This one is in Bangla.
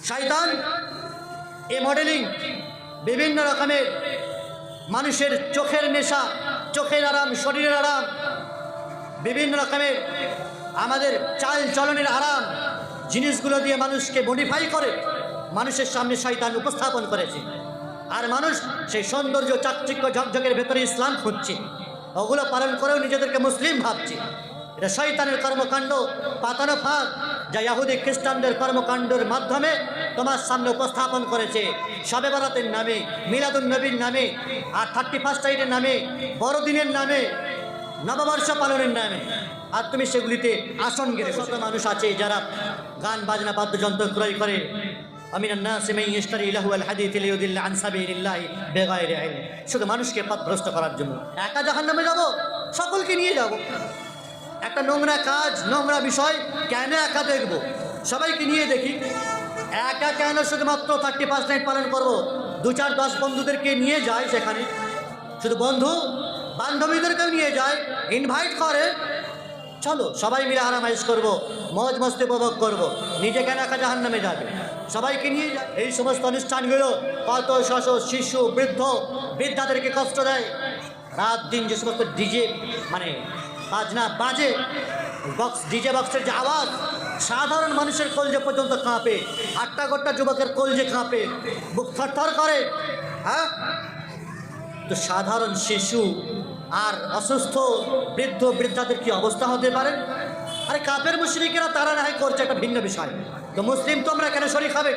শয়তান এই মডেলিং বিভিন্ন রকমের মানুষের চোখের নেশা, চোখের আরাম, শরীরের আরাম, বিভিন্ন রকমের আমাদের চাল চলনের আরাম জিনিসগুলো দিয়ে মানুষকে মডিফাই করে মানুষের সামনে শয়তান উপস্থাপন করেছে। আর মানুষ সেই সৌন্দর্য, চাকচিক্য, ঝকঝকের ভেতরে ইসলাম খুঁজছে, ওগুলো পালন করেও নিজেদেরকে মুসলিম ভাবছে। এটা শয়তানের কর্মকাণ্ড, পাতানো ফাঁদ, যা ইহুদি খ্রিস্টানদের কর্মকাণ্ডের মাধ্যমে তোমার সামনে উপস্থাপন করেছে। শবে বরাতের নামে, মিলাদুন নবীর নামে, আর 31st নাইটের নামে, বড়দিনের নামে, নববর্ষ পালনের নামে, আর তুমি সেগুলিতে আসন গেড়ে শত মানুষ আছে যারা গান বাজনা বাদ্যযন্ত্র ক্রয় করে। শুধু মানুষকে পথভ্রষ্ট করার জন্য। একা জাহান্নামে যাব? সকলকে নিয়ে যাব। একটা নোংরা কাজ, নোংরা বিষয় কেন একা দেখব? সবাইকে নিয়ে দেখি। একা কেন শুধুমাত্র 31st নাইট পালন করব? 2-4-10 বন্ধুদেরকে নিয়ে যায় সেখানে, শুধু বন্ধু বান্ধবীদেরকেও নিয়ে যায়, ইনভাইট করে, চলো সবাই মিলে আরামাইশ করবো, মজ মস্তি উপভোগ করবো। নিজে কেন একা জাহান্নামে যাবে? সবাইকে নিয়ে যায়। এই সমস্ত অনুষ্ঠানগুলো কত শত শিশু, বৃদ্ধাদেরকে কষ্ট দেয়। রাত দিন যে সমস্ত ডিজে মানে বাজনা বাজে, বক্স, ডিজে বক্সের যে আওয়াজ, সাধারণ মানুষের কলজে পর্যন্ত কাঁপে। 8টা যুবকের কলজে কাঁপে, বুক থরথর করে। হ্যাঁ, তো সাধারণ শিশু আর অসুস্থ বৃদ্ধাদের কি অবস্থা হতে পারে? আরে কাফের মুশরিকেরা তারা না হয় করছে, একটা ভিন্ন বিষয়। তো মুসলিম তোমরা কেন শরীক হবে?